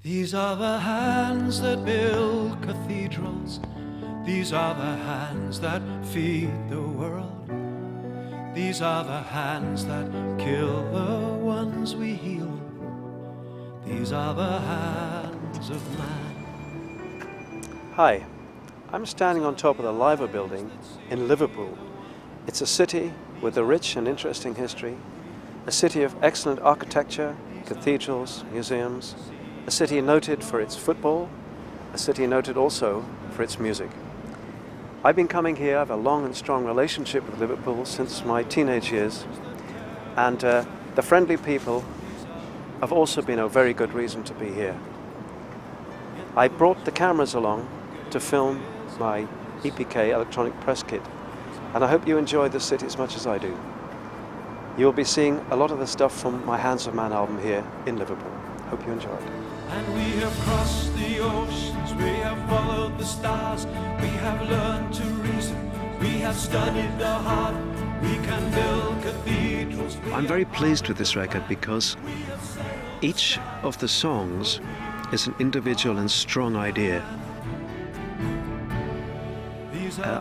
These are the hands that build cathedrals. These are the hands that feed the world. These are the hands that kill the ones we heal. These are the hands of man. Hi, I'm standing on top of the Liver building in Liverpool. It's a city with a rich and interesting history, a city of excellent architecture, cathedrals, museums, a city noted for its football, a city noted also for its music. I've been coming here, I have a long and strong relationship with Liverpool since my teenage years, and the friendly people have also been a very good reason to be here. I brought the cameras along to film my EPK electronic press kit, and I hope you enjoy the city as much as I do. You'll be seeing a lot of the stuff from my Hands of Man album here in Liverpool. Hope you enjoy it. And we have crossed the oceans, we have followed the stars, we have learned to reason, we have studied the heart, we can build cathedrals. I'm very pleased with this record because each of the songs is an individual and strong idea.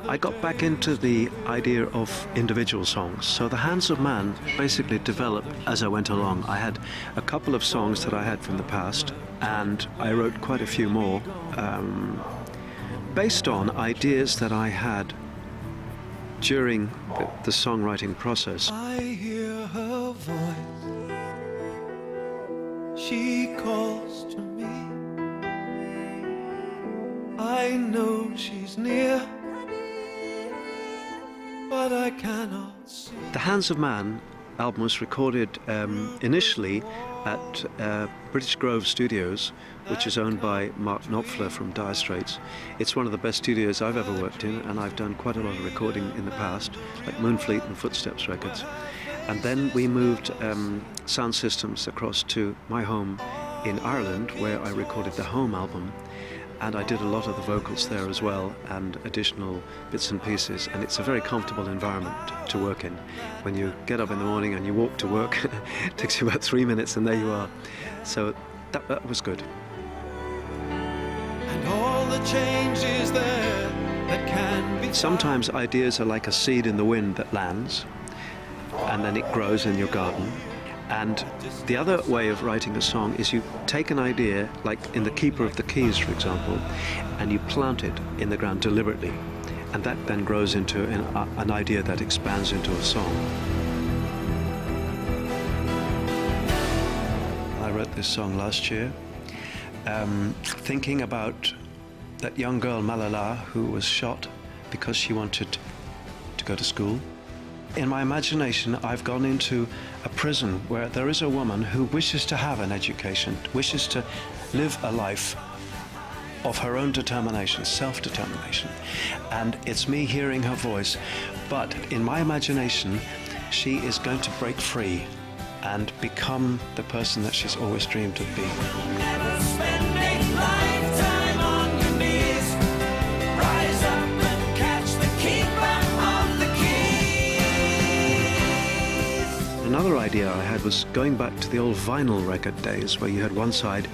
I got back into the idea of individual songs, so the Hands of Man basically developed as I went along. I had a couple of songs that I had from the past, and I wrote quite a few more based on ideas that I had during the songwriting process. I hear her voice, she calls to me, I know she's near, but I cannot see. The Hands of Man album was recorded initially at British Grove Studios, which is owned by Mark Knopfler from Dire Straits. It's one of the best studios I've ever worked in, and I've done quite a lot of recording in the past, like Moonfleet and Footsteps records. And then we moved sound systems across to my home in Ireland, where I recorded the Home album. And I did a lot of the vocals there as well, and additional bits and pieces, and it's a very comfortable environment to work in. When you get up in the morning and you walk to work, it takes you about 3 minutes and there you are. So that was good. And all the changes there that can be. Sometimes ideas are like a seed in the wind that lands, and then it grows in your garden. And the other way of writing a song is you take an idea, like in The Keeper of the Keys, for example, and you plant it in the ground deliberately. And that then grows into an idea that expands into a song. I wrote this song last year, thinking about that young girl, Malala, who was shot because she wanted to go to school. In my imagination, I've gone into a prison where there is a woman who wishes to have an education, wishes to live a life of her own determination, self-determination. And it's me hearing her voice, but in my imagination, she is going to break free and become the person that she's always dreamed of being. Another idea I had was going back to the old vinyl record days where you had one side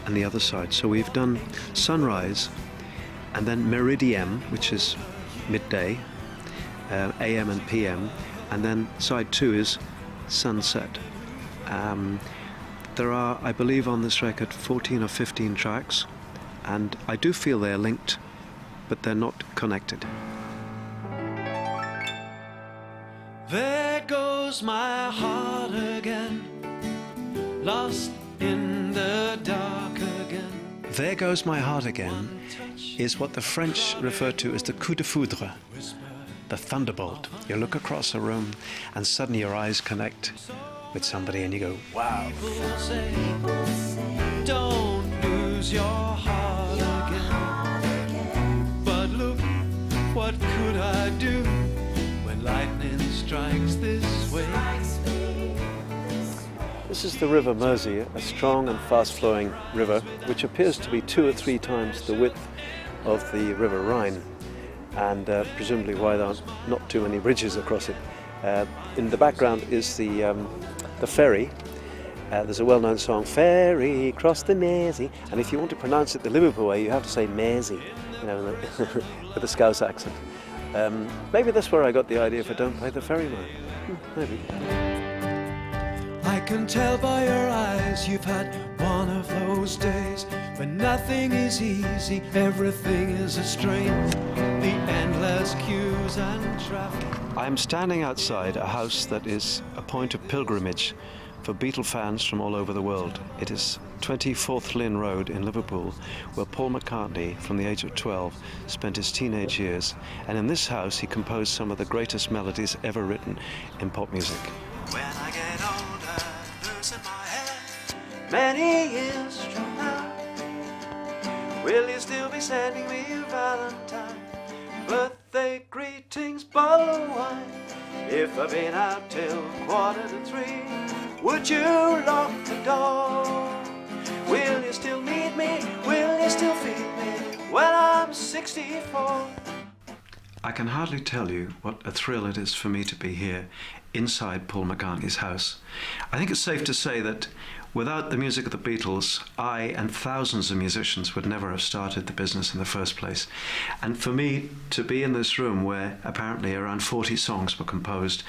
and the other side. So we've done Sunrise, and then Meridian, which is midday, AM and PM, and then side 2 is Sunset. There are, I believe, on this record 14 or 15 tracks, and I do feel they're linked, but they're not connected. There goes my heart again, lost in the dark again. There Goes My Heart Again is what the French refer to as the coup de foudre, the thunderbolt. You look across a room and suddenly your eyes connect with somebody and you go, wow. People say, don't lose your heart again. But look, what could I do when lightning strikes this way? This is the River Mersey, a strong and fast-flowing river, which appears to be 2 or 3 times the width of the River Rhine, and presumably why there are not too many bridges across it. In the background is the ferry, There's a well-known song, Ferry Cross the Mersey, and if you want to pronounce it the Liverpool way, you have to say Mersey, you know, with a Scouse accent. Maybe that's where I got the idea for Don't Play the Ferryman. Maybe. I can tell by your eyes you've had one of those days when nothing is easy, everything is a strain. The endless queues and traffic. I'm standing outside a house that is a point of pilgrimage for Beatle fans from all over the world. It is 24th Lynn Road in Liverpool, where Paul McCartney, from the age of 12, spent his teenage years. And in this house, he composed some of the greatest melodies ever written in pop music. When I get older, losing my head, many years from now, will you still be sending me a Valentine? Birthday greetings, bottle of wine. If I've been out till 2:45, would you lock the door? Will you still need me? Will you still feed me when I'm 64? I can hardly tell you what a thrill it is for me to be here inside Paul McCartney's house. I think it's safe to say that without the music of the Beatles, I and thousands of musicians would never have started the business in the first place. And for me to be in this room where apparently around 40 songs were composed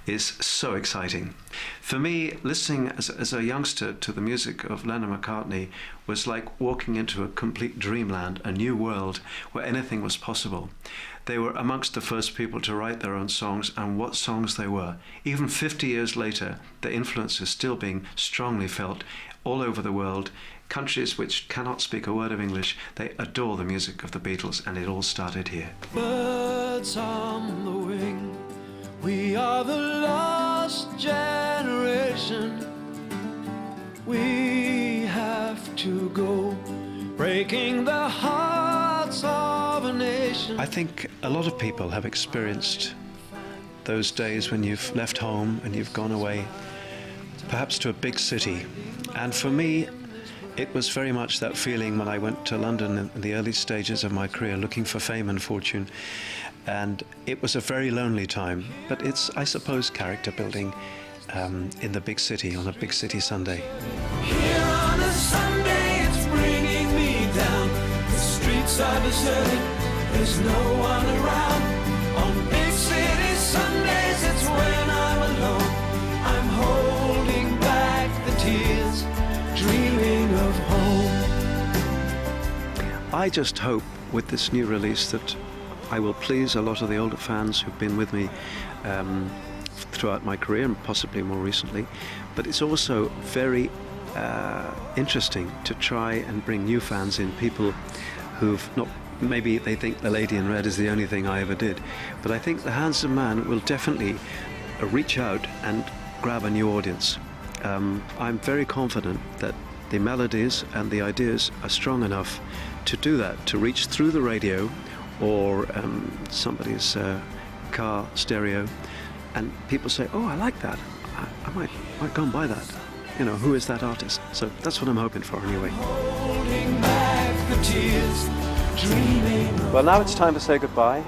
is so exciting. For me, listening as a youngster to the music of Lennon McCartney was like walking into a complete dreamland, a new world where anything was possible. They were amongst the first people to write their own songs, and what songs they were. Even 50 years later, the influence is still being strongly felt all over the world. Countries which cannot speak a word of English, they adore the music of the Beatles, and it all started here. Birds on the wing, we are the lost generation. We have to go, breaking the hearts of a nation. I think a lot of people have experienced those days when you've left home and you've gone away, perhaps to a big city. And for me, it was very much that feeling when I went to London in the early stages of my career looking for fame and fortune. And it was a very lonely time, but it's, I suppose, character building in the big city on a big city Sunday. Here on a Sunday, it's bringing me down. The streets are deserted, there's no one around. On big city Sundays, it's when I'm alone. I'm holding back the tears, dreaming of home. I just hope with this new release that I will please a lot of the older fans who've been with me throughout my career and possibly more recently, but it's also very interesting to try and bring new fans in, people who've not, maybe they think The Lady in Red is the only thing I ever did, but I think The Handsome Man will definitely reach out and grab a new audience. I'm very confident that the melodies and the ideas are strong enough to do that, to reach through the radio or somebody's car stereo, and people say, oh, I like that, I might go and buy that. You know, who is that artist? So that's what I'm hoping for anyway. Well, now it's time to say goodbye.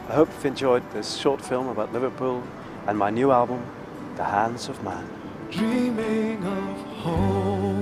I hope you've enjoyed this short film about Liverpool and my new album, The Hands of Man. Dreaming of home.